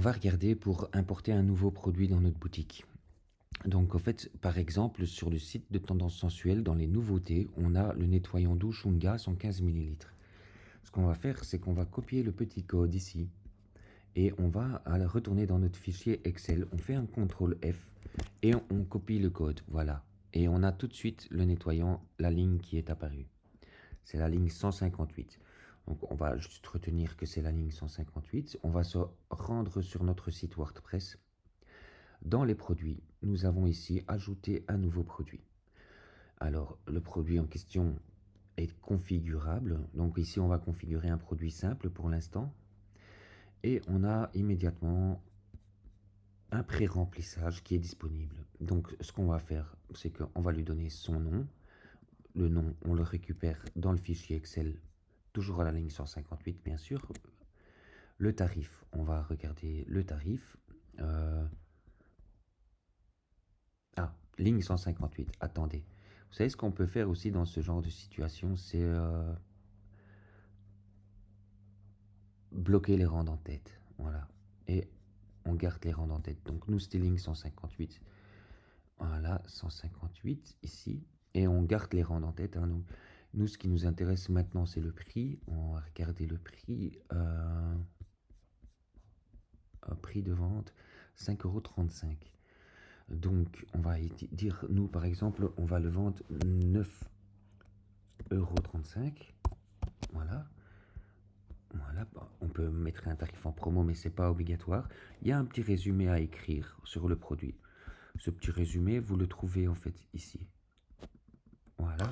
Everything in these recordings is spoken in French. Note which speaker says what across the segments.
Speaker 1: va regarder pour importer un nouveau produit dans notre boutique. Donc, en fait, par exemple, sur le site de Tendance Sensuelle, dans les nouveautés, on a le nettoyant douche Unga 115 millilitres. Ce qu'on va faire, c'est qu'on va copier le petit code ici et on va retourner dans notre fichier Excel. On fait un CTRL F et on copie le code. Voilà. Et on a tout de suite le nettoyant, la ligne qui est apparue. C'est la ligne 158. Donc, on va juste retenir que c'est la ligne 158. On va se rendre sur notre site WordPress. Dans les produits, nous avons ici ajouté un nouveau produit. Alors, le produit en question est configurable. Donc ici, on va configurer un produit simple pour l'instant. Et on a immédiatement un pré-remplissage qui est disponible. Donc, ce qu'on va faire, c'est qu'on va lui donner son nom. Le nom, on le récupère dans le fichier Excel, toujours à la ligne 158, bien sûr. Le tarif, on va regarder le tarif. Ligne 158, attendez. Vous savez ce qu'on peut faire aussi dans ce genre de situation, c'est bloquer les rangs d'en-tête. Voilà. Et on garde les rangs d'en-tête. Donc nous, c'était ligne 158. Voilà, 158 ici. Et on garde les rangs d'en-tête. Hein. Nous, ce qui nous intéresse maintenant, c'est le prix. On va regarder le prix. Prix de vente, 5,35 €. Donc, on va dire, nous, par exemple, on va le vendre 9,35 €. Voilà. Voilà, on peut mettre un tarif en promo, mais c'est pas obligatoire. Il y a un petit résumé à écrire sur le produit. Ce petit résumé, vous le trouvez en fait ici. Voilà.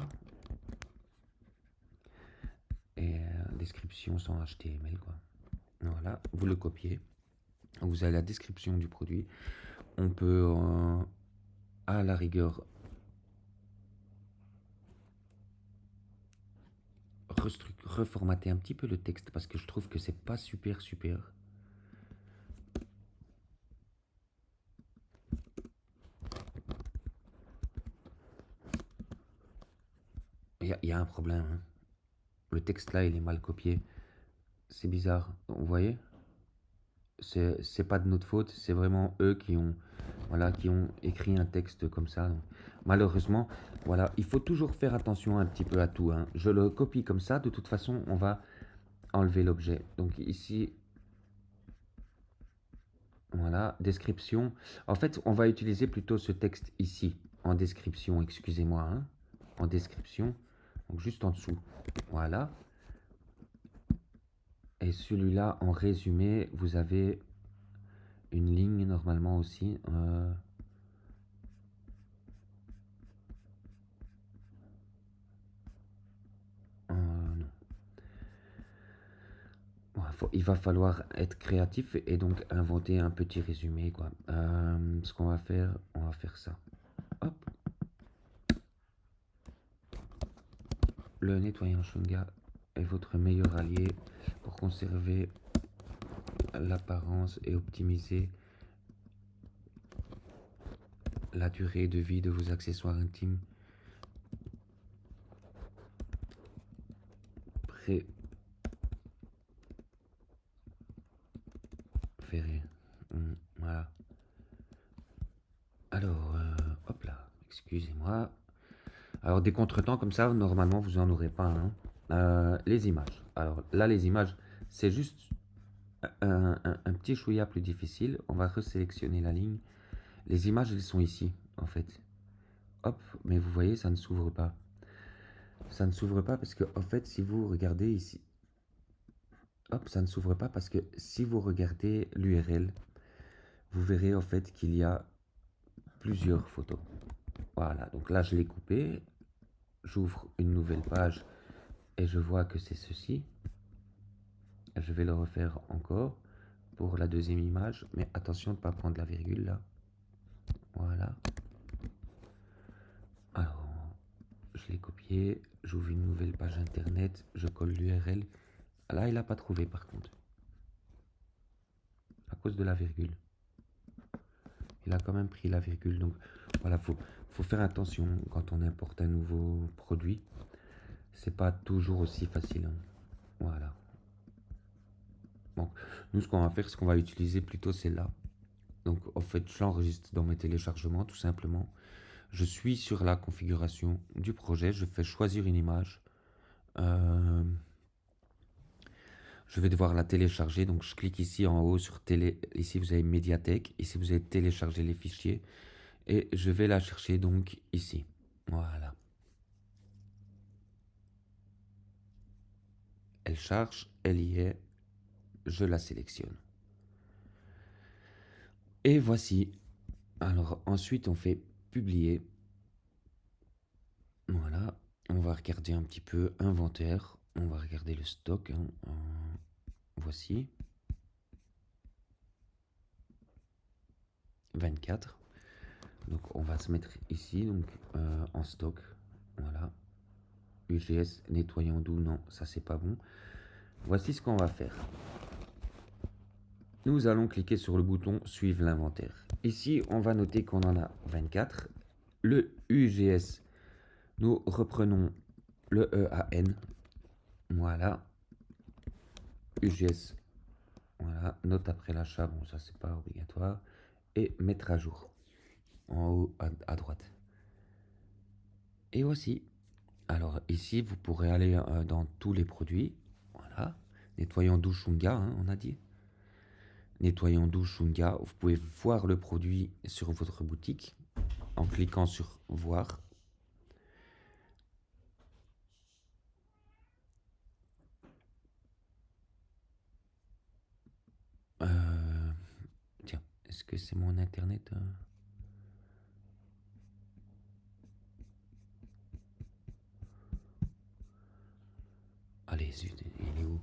Speaker 1: Et description sans HTML, quoi. Voilà, vous le copiez. Vous avez la description du produit. On peut, à la rigueur, reformater un petit peu le texte parce que je trouve que c'est pas super. Il y a un problème. Hein. Le texte là, il est mal copié. C'est bizarre. Vous voyez? C'est pas de notre faute. C'est vraiment eux qui ont, voilà, qui ont écrit un texte comme ça. Donc, malheureusement, voilà, il faut toujours faire attention un petit peu à tout. Hein. Je le copie comme ça. De toute façon, on va enlever l'objet. Donc ici, voilà, description. En fait, on va utiliser plutôt ce texte ici, en description, excusez-moi, hein, en description, donc juste en dessous. Voilà. Et celui-là, en résumé, vous avez une ligne normalement aussi. Non. Il va falloir être créatif et donc inventer un petit résumé, quoi. Ce qu'on va faire, on va faire ça. Hop. Le nettoyant Shunga est votre meilleur allié pour conserver l'apparence et optimiser la durée de vie de vos accessoires intimes. Préféré. Voilà. Alors, hop là, excusez-moi. Alors, des contretemps comme ça, normalement, vous en aurez pas. Hein. Les images. Alors là, les images, c'est juste un petit chouïa plus difficile. On va resélectionner la ligne. Les images, elles sont ici, en fait. Hop, mais vous voyez, ça ne s'ouvre pas. Ça ne s'ouvre pas parce que, en fait, si vous regardez ici, hop, ça ne s'ouvre pas parce que si vous regardez l'URL, vous verrez en fait qu'il y a plusieurs photos. Voilà, donc là je l'ai coupé, j'ouvre une nouvelle page et je vois que c'est ceci. Je vais le refaire encore pour la deuxième image, mais attention de ne pas prendre la virgule là. Voilà. Alors, je l'ai copié, j'ouvre une nouvelle page internet, je colle l'URL. Là, il n'a pas trouvé par contre. À cause de la virgule. Il a quand même pris la virgule. Donc voilà, faut faire attention quand on importe un nouveau produit. C'est pas toujours aussi facile. Hein. Voilà. Bon, nous, ce qu'on va faire, ce qu'on va utiliser plutôt, c'est là. Donc, en fait, j'enregistre dans mes téléchargements, tout simplement. Je suis sur la configuration du projet. Je fais choisir une image. Euh, je vais devoir la télécharger. Donc, je clique ici en haut sur télé. Ici, vous avez médiathèque. Ici, vous avez télécharger les fichiers. Et je vais la chercher donc ici. Voilà. Elle charge, elle y est. Je la sélectionne. Et voici. Alors, ensuite, on fait publier. Voilà. On va regarder un petit peu inventaire. On va regarder le stock. Hein. Voici. 24. Donc on va se mettre ici donc en stock. Voilà. UGS nettoyant doux, non, ça c'est pas bon. Voici ce qu'on va faire. Nous allons cliquer sur le bouton suivre l'inventaire. Ici, on va noter qu'on en a 24. Le UGS, nous reprenons le EAN. Voilà. UGS. Voilà. Note après l'achat. Bon, ça c'est pas obligatoire. Et mettre à jour. En haut à droite. Et voici. Alors ici, vous pourrez aller dans tous les produits. Voilà. Nettoyant douche Shunga, hein, on a dit. Nettoyant douche Shunga. Vous pouvez voir le produit sur votre boutique en cliquant sur voir. Tiens, est-ce que c'est mon internet Allez, zut, il est où?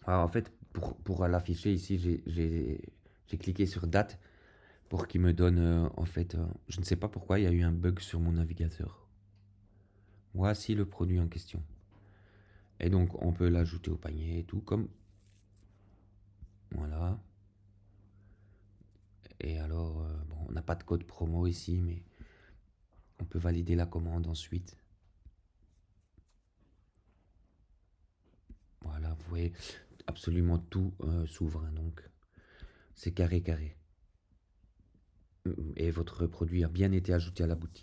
Speaker 1: Alors, en fait, pour l'afficher ici, j'ai cliqué sur date pour qu'il me donne, en fait, je ne sais pas pourquoi, il y a eu un bug sur mon navigateur. Voici le produit en question. Et donc, on peut l'ajouter au panier et tout, comme... Voilà. Et alors, bon, on n'a pas de code promo ici, mais on peut valider la commande ensuite. Voilà, vous voyez, absolument tout s'ouvre, hein, donc c'est carré carré. Et votre produit a bien été ajouté à la boutique.